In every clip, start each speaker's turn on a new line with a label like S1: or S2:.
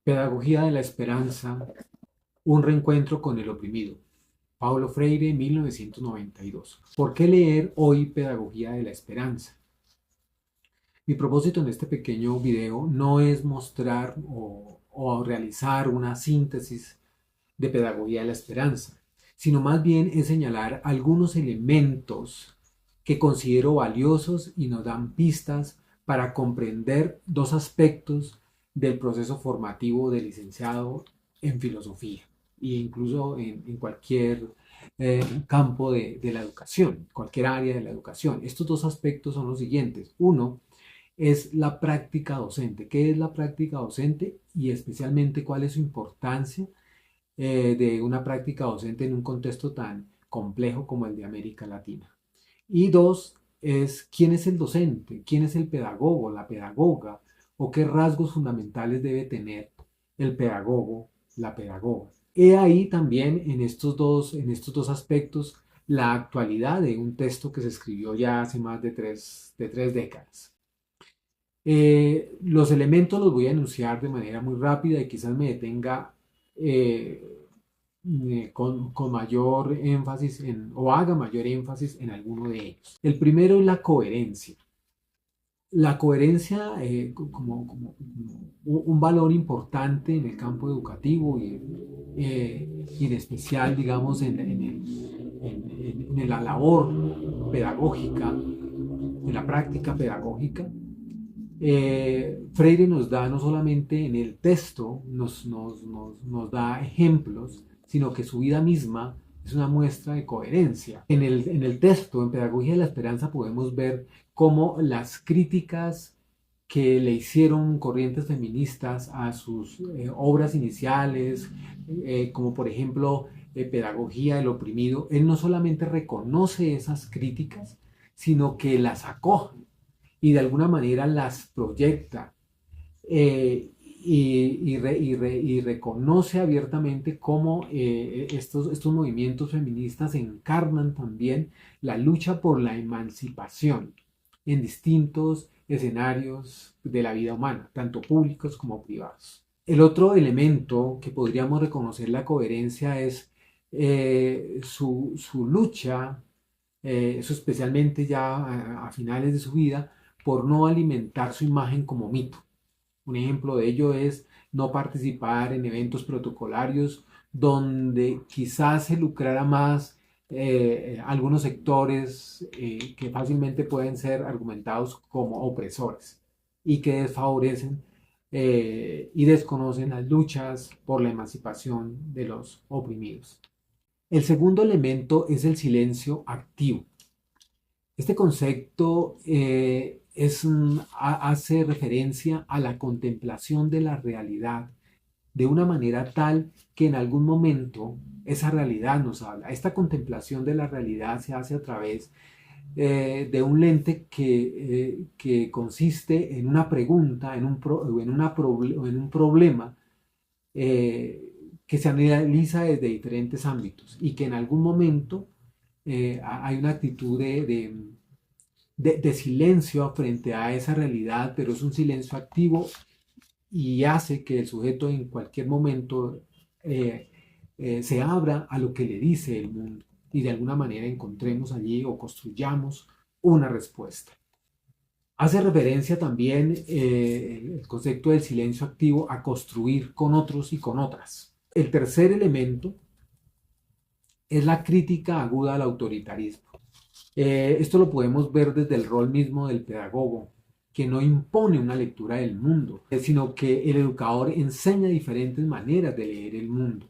S1: Pedagogía de la Esperanza, un reencuentro con el oprimido. Paulo Freire, 1992. ¿Por qué leer hoy Pedagogía de la Esperanza? Mi propósito en este pequeño video no es mostrar o realizar una síntesis de Pedagogía de la Esperanza, sino más bien es señalar algunos elementos que considero valiosos y nos dan pistas para comprender dos aspectos del proceso formativo del licenciado en filosofía e incluso en cualquier campo de la educación, cualquier área de la educación. Estos dos aspectos son los siguientes. Uno es la práctica docente. ¿Qué es la práctica docente? Y especialmente cuál es su importancia de una práctica docente en un contexto tan complejo como el de América Latina. Y dos, es quién es el docente, quién es el pedagogo, la pedagoga, o qué rasgos fundamentales debe tener el pedagogo, la pedagoga. He ahí también en estos dos aspectos la actualidad de un texto que se escribió ya hace más de tres décadas. Los elementos los voy a enunciar de manera muy rápida y quizás me detenga eh, con mayor énfasis o haga mayor énfasis en alguno de ellos. El primero es la coherencia. La coherencia como un valor importante en el campo educativo y en especial, digamos, en la labor pedagógica, en la práctica pedagógica. Freire nos da no solamente en el texto, nos da ejemplos, sino que su vida misma es una muestra de coherencia. En el texto, en Pedagogía de la Esperanza, podemos ver cómo las críticas que le hicieron corrientes feministas a sus obras iniciales, como por ejemplo Pedagogía del Oprimido, él no solamente reconoce esas críticas, sino que las acoge y de alguna manera las proyecta y reconoce abiertamente cómo estos movimientos feministas encarnan también la lucha por la emancipación en distintos escenarios de la vida humana, tanto públicos como privados. El otro elemento que podríamos reconocer la coherencia es su lucha, eso especialmente ya a finales de su vida, por no alimentar su imagen como mito. Un ejemplo de ello es no participar en eventos protocolarios donde quizás se lucrara más algunos sectores que fácilmente pueden ser argumentados como opresores y que desfavorecen y desconocen las luchas por la emancipación de los oprimidos. El segundo elemento es el silencio activo. Este concepto hace referencia a la contemplación de la realidad de una manera tal que en algún momento esa realidad nos habla. Esta contemplación de la realidad se hace a través de un lente que consiste en una pregunta, en un problema que se analiza desde diferentes ámbitos y que en algún momento hay una actitud de silencio frente a esa realidad, pero es un silencio activo y hace que el sujeto en cualquier momento se abra a lo que le dice el mundo y de alguna manera encontremos allí o construyamos una respuesta. Hace referencia también el concepto del silencio activo a construir con otros y con otras. El tercer elemento es la crítica aguda al autoritarismo. Esto lo podemos ver desde el rol mismo del pedagogo, que no impone una lectura del mundo, sino que el educador enseña diferentes maneras de leer el mundo.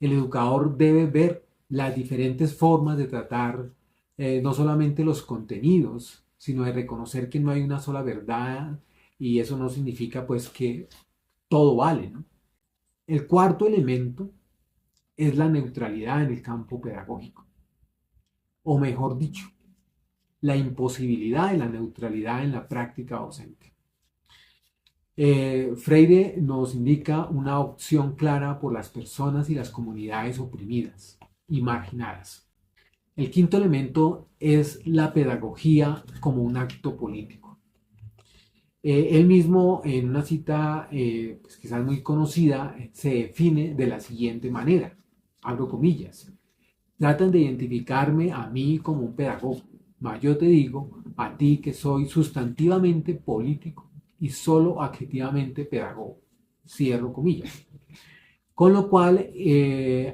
S1: El educador debe ver las diferentes formas de tratar no solamente los contenidos, sino de reconocer que no hay una sola verdad y eso no significa pues que todo vale, ¿no? El cuarto elemento es la neutralidad en el campo pedagógico, o mejor dicho, la imposibilidad de la neutralidad en la práctica docente. Freire nos indica una opción clara por las personas y las comunidades oprimidas y marginadas. El quinto elemento es la pedagogía como un acto político. Él mismo, en una cita pues quizás muy conocida, se define de la siguiente manera, abro comillas: tratan de identificarme a mí como un pedagogo, mas yo te digo a ti que soy sustantivamente político y solo adjetivamente pedagogo, cierro comillas. Con lo cual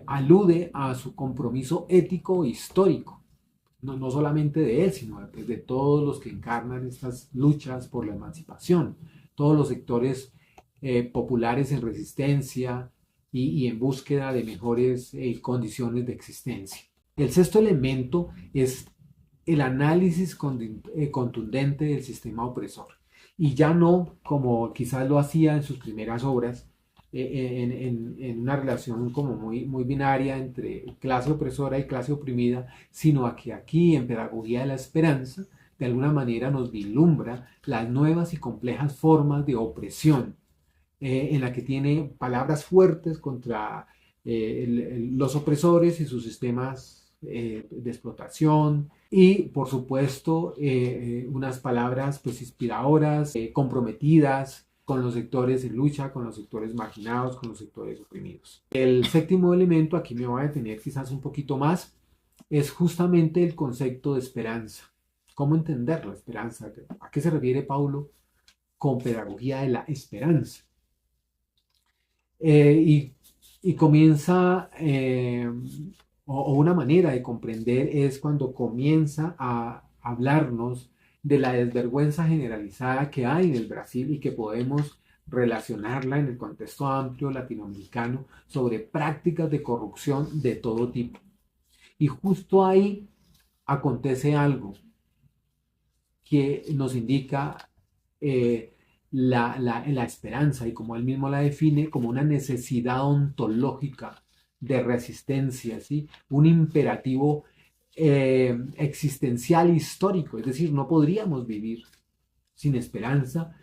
S1: alude a su compromiso ético e histórico, no solamente de él, sino de todos los que encarnan estas luchas por la emancipación, todos los sectores populares en resistencia y en búsqueda de mejores condiciones de existencia. El sexto elemento es el análisis contundente del sistema opresor. Y ya no como quizás lo hacía en sus primeras obras, en una relación como muy binaria entre clase opresora y clase oprimida, sino a que aquí en Pedagogía de la Esperanza de alguna manera nos vislumbra las nuevas y complejas formas de opresión, en la que tiene palabras fuertes contra los opresores y sus sistemas de explotación, y por supuesto unas palabras pues inspiradoras, comprometidas con los sectores en lucha, con los sectores marginados, con los sectores oprimidos. El séptimo elemento, aquí me voy a detener quizás un poquito más, es justamente el concepto de esperanza. ¿Cómo entender la esperanza? ¿A qué se refiere Paulo con pedagogía de la esperanza? Eh, y, y comienza, o una manera de comprender es cuando comienza a hablarnos de la desvergüenza generalizada que hay en el Brasil y que podemos relacionarla en el contexto amplio latinoamericano sobre prácticas de corrupción de todo tipo. Y justo ahí acontece algo que nos indica la esperanza, y como él mismo la define, como una necesidad ontológica de resistencia, ¿sí? Un imperativo existencial histórico, es decir, no podríamos vivir sin esperanza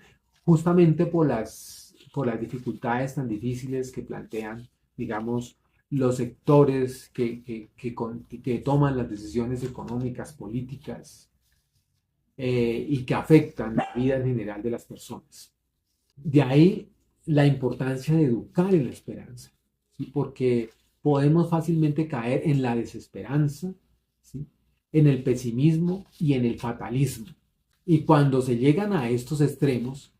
S1: justamente por las dificultades tan difíciles que plantean, digamos, los sectores que toman las decisiones económicas, políticas, y que afectan la vida en general de las personas. De ahí la importancia de educar en la esperanza, ¿sí? Porque podemos fácilmente caer en la desesperanza, ¿sí? En el pesimismo y en el fatalismo. Y cuando se llegan a estos extremos,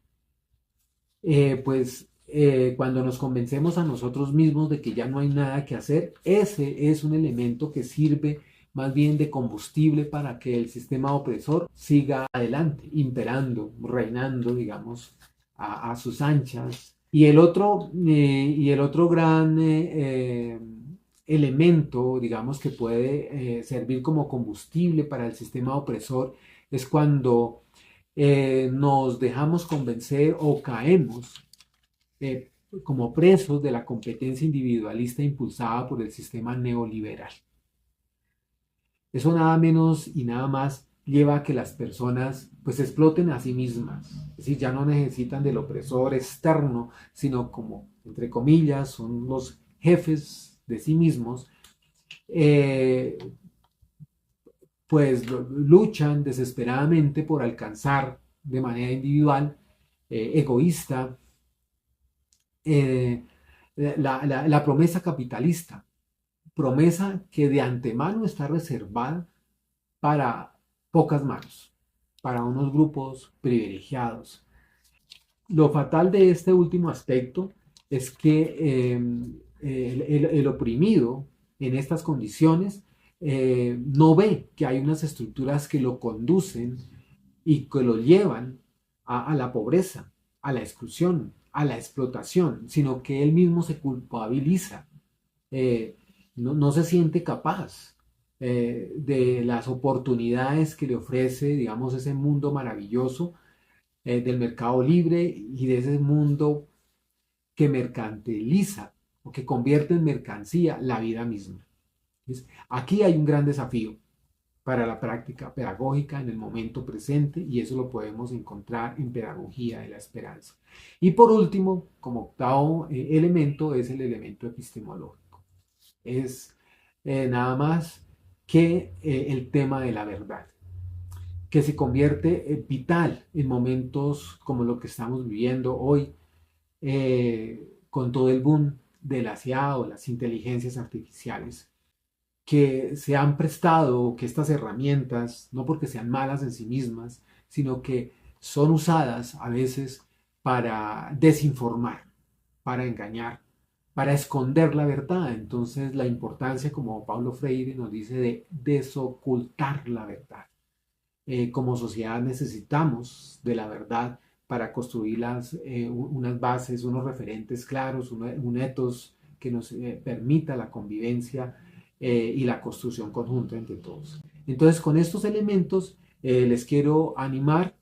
S1: cuando nos convencemos a nosotros mismos de que ya no hay nada que hacer, ese es un elemento que sirve más bien de combustible para que el sistema opresor siga adelante, imperando, reinando, digamos, a sus anchas. Y el otro gran elemento, digamos, que puede servir como combustible para el sistema opresor es cuando nos dejamos convencer o caemos eh, como presos de la competencia individualista impulsada por el sistema neoliberal. Eso nada menos y nada más lleva a que las personas pues exploten a sí mismas, es decir, ya no necesitan del opresor externo, sino como, entre comillas, son los jefes de sí mismos, eh, pues luchan desesperadamente por alcanzar de manera individual, egoísta, eh, la promesa capitalista, promesa que de antemano está reservada para pocas manos, para unos grupos privilegiados. Lo fatal de este último aspecto es que el oprimido en estas condiciones no ve que hay unas estructuras que lo conducen y que lo llevan a la pobreza, a la exclusión, a la explotación, sino que él mismo se culpabiliza, eh, no se siente capaz de las oportunidades que le ofrece, digamos, ese mundo maravilloso del mercado libre y de ese mundo que mercantiliza o que convierte en mercancía la vida misma. Entonces, aquí hay un gran desafío para la práctica pedagógica en el momento presente, y eso lo podemos encontrar en Pedagogía de la Esperanza. Y por último, como octavo elemento, es el elemento epistemológico. Es nada más que el tema de la verdad. que se convierte vital en momentos como lo que estamos viviendo hoy, con todo el boom de las IA o las inteligencias artificiales, que se han prestado, que estas herramientas, no porque sean malas en sí mismas, sino que son usadas a veces para desinformar, para engañar, para esconder la verdad. Entonces la importancia, como Paulo Freire nos dice, de desocultar la verdad. Como sociedad necesitamos de la verdad para construir unas bases, unos referentes claros, un ethos que nos permita la convivencia y la construcción conjunta entre todos. Entonces, con estos elementos les quiero animar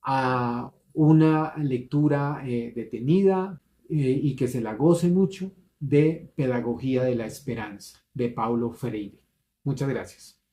S1: a una lectura detenida y que se la goce mucho de Pedagogía de la Esperanza de Paulo Freire. Muchas gracias.